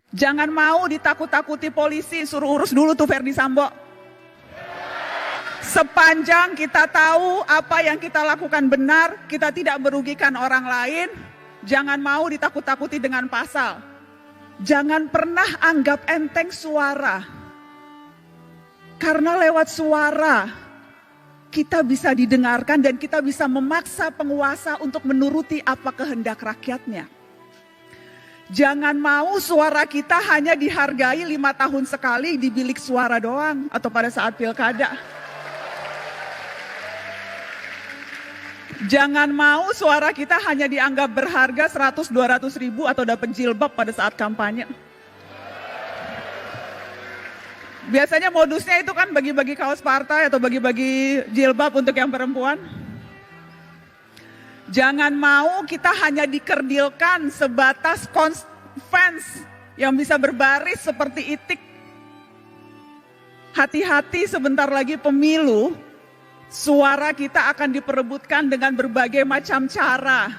Jangan mau ditakut-takuti polisi, suruh urus dulu tuh Verdi Sambo. Sepanjang kita tahu apa yang kita lakukan benar, kita tidak merugikan orang lain, jangan mau ditakut-takuti dengan pasal. Jangan pernah anggap enteng suara. Karena lewat suara, kita bisa didengarkan dan kita bisa memaksa penguasa untuk menuruti apa kehendak rakyatnya. Jangan mau suara kita hanya dihargai 5 tahun sekali di bilik suara doang atau pada saat pilkada. Jangan mau suara kita hanya dianggap berharga 100-200 ribu atau dapat jilbab pada saat kampanye. Biasanya modusnya itu kan bagi-bagi kaos partai atau bagi-bagi jilbab untuk yang perempuan. Jangan mau kita hanya dikerdilkan sebatas fans yang bisa berbaris seperti itik. Hati-hati, sebentar lagi pemilu, suara kita akan diperebutkan dengan berbagai macam cara.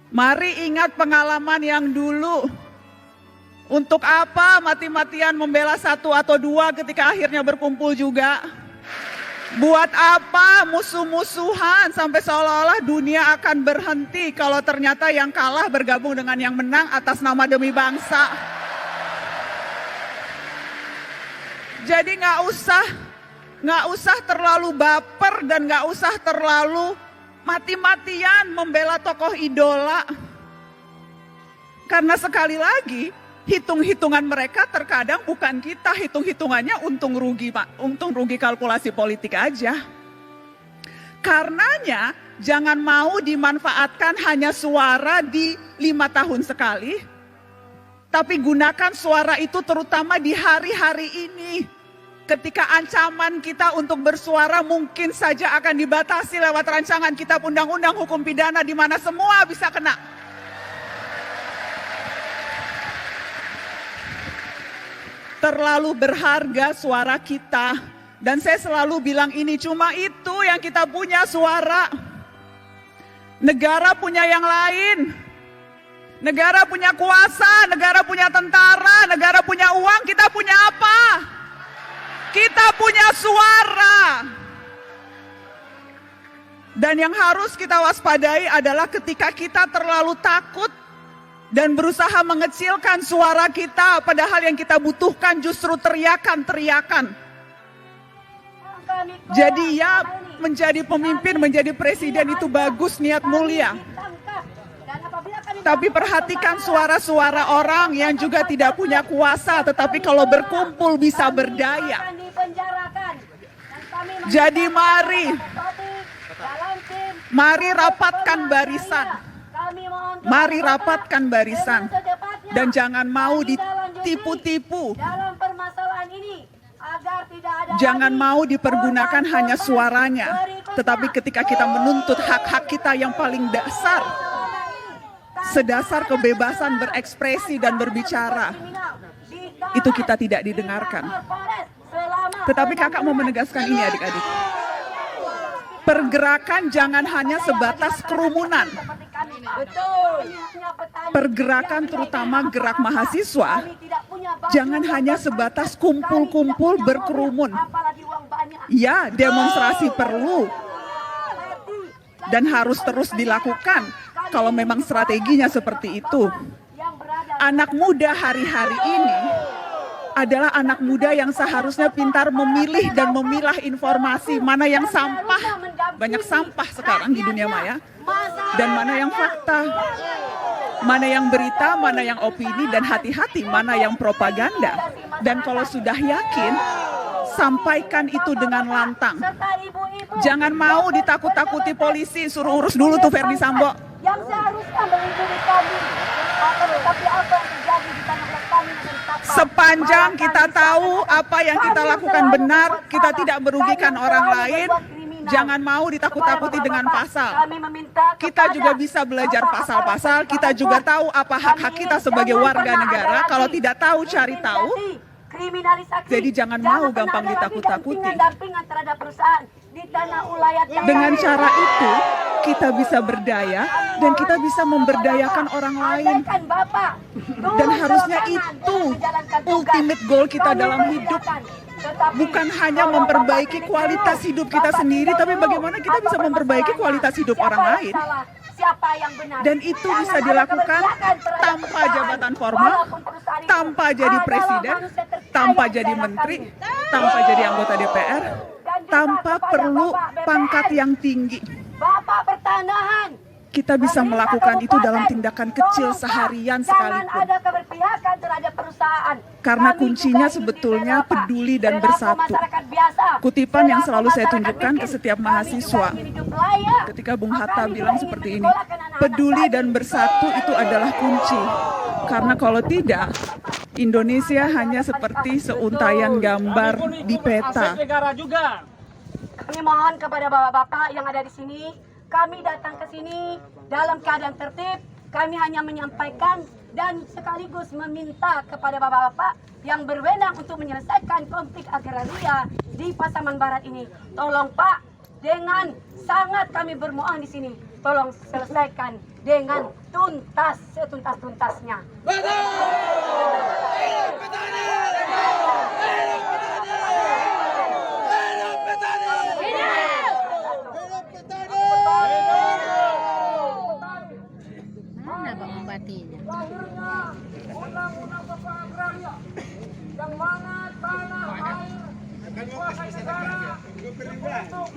Mari ingat pengalaman yang dulu. Untuk apa mati-matian membela 1 atau 2 ketika akhirnya berkumpul juga? Buat apa musuh-musuhan sampai seolah-olah dunia akan berhenti kalau ternyata yang kalah bergabung dengan yang menang atas nama demi bangsa. Jadi nggak usah terlalu baper dan nggak usah terlalu mati-matian membela tokoh idola. Karena sekali lagi, hitung-hitungan mereka terkadang bukan kita, hitung-hitungannya untung rugi, Pak. Untung rugi kalkulasi politik aja. Karenanya jangan mau dimanfaatkan hanya suara di 5 tahun sekali, tapi gunakan suara itu terutama di hari-hari ini. Ketika ancaman kita untuk bersuara mungkin saja akan dibatasi lewat rancangan kitab undang-undang hukum pidana di mana semua bisa kena. Terlalu berharga suara kita. Dan saya selalu bilang ini, cuma itu yang kita punya, suara. Negara punya yang lain. Negara punya kuasa, negara punya tentara, negara punya uang, kita punya apa? Kita punya suara. Dan yang harus kita waspadai adalah ketika kita terlalu takut dan berusaha mengecilkan suara kita, padahal yang kita butuhkan justru teriakan-teriakan. Jadi ya, menjadi pemimpin, menjadi presiden itu bagus, niat mulia. Tapi perhatikan suara-suara orang yang juga tidak punya kuasa, tetapi kalau berkumpul bisa berdaya. Jadi mari rapatkan barisan. Mari rapatkan barisan dan jangan mau ditipu-tipu. Jangan mau dipergunakan hanya suaranya, tetapi ketika kita menuntut hak-hak kita yang paling dasar, sedasar kebebasan berekspresi dan berbicara, itu kita tidak didengarkan. Tetapi kakak mau menegaskan ini, adik-adik. Pergerakan jangan hanya sebatas kerumunan. Pergerakan terutama gerak mahasiswa jangan hanya sebatas kumpul-kumpul berkerumun. Ya, demonstrasi perlu dan harus terus dilakukan kalau memang strateginya seperti itu. Anak muda hari-hari ini adalah anak muda yang seharusnya pintar memilih dan memilah informasi, mana yang sampah, banyak sampah sekarang di dunia maya, dan mana yang fakta, mana yang berita, mana yang opini, dan hati-hati mana yang propaganda. Dan kalau sudah yakin, sampaikan itu dengan lantang. Jangan mau ditakut-takuti polisi, suruh urus dulu tuh Verdi Sambo. Yang seharusnya melindungi kami, tapi apa yang terjadi di tanah air kami menjadi sepanjang kita tahu apa yang kita lakukan benar, kita tidak merugikan orang lain, jangan mau ditakut-takuti dengan pasal. Kita juga bisa belajar pasal-pasal, kita juga tahu apa hak-hak kita sebagai warga negara, kalau tidak tahu cari tahu. Jadi jangan mau gampang ditakut-takuti. Dampingan terhadap perusahaan. di tanah ulayat yang Dengan kami. cara itu kita bisa berdaya dan kita bisa memberdayakan orang lain. Andaikan Bapak turun Dan harusnya ke lapangan itu untuk menjalankan tugas, ultimate goal kita kami dalam hidup. persilakan. Tetapi Bukan hanya kalau memperbaiki Bapak kualitas pilih hidup dulu, kita Bapak sendiri, tinggal tapi dulu. bagaimana kita Apa bisa memperbaiki permasalahannya? kualitas hidup Siapa orang yang lain. salah, siapa yang benar. Dan itu Jangan bisa ada dilakukan keberpihakan terhadap tanpa perusahaan, jabatan formal, walaupun perusahaan itu tanpa jadi adalah presiden, manusia terkaya tanpa di jadi daerah menteri, kami. tanpa jadi anggota DPR, Dan juga tanpa kepada perlu Bapak BPN, pangkat yang tinggi. Bapak pertanahan. Kita bisa Pemerintah melakukan itu dalam kabupaten, tindakan kecil tolong, Pak, seharian jangan sekalipun. ada keberpihakan terhadap perusahaan. Karena Kami kuncinya juga hidup di sebetulnya Bela, Pak. peduli dan Perilaku bersatu. masyarakat biasa. Kutipan yang Perilaku selalu saya masyarakat tunjukkan ke miskin. setiap Kami mahasiswa. juga ingin hidup layak. Ketika Bung Kami Hatta juga bilang ingin seperti ini, menyekolahkan anak-anak peduli kami. dan bersatu itu adalah kunci. Karena kalau tidak, Indonesia hanya seperti seuntayan gambar di peta. Aset negara juga. Kami mohon kepada bapak-bapak yang ada di sini, kami datang ke sini dalam keadaan tertib. Kami hanya menyampaikan dan sekaligus meminta kepada bapak-bapak yang berwenang untuk menyelesaikan konflik agraria di Pasaman Barat ini. Tolong Pak, dengan sangat kami bermohon di sini, tolong selesaikan dengan tuntas, setuntas-tuntasnya. Mana Pak Bupatinya? Lahirnya undang-undang Bapak Agraria yang mana tanah air dikuasai negara untuk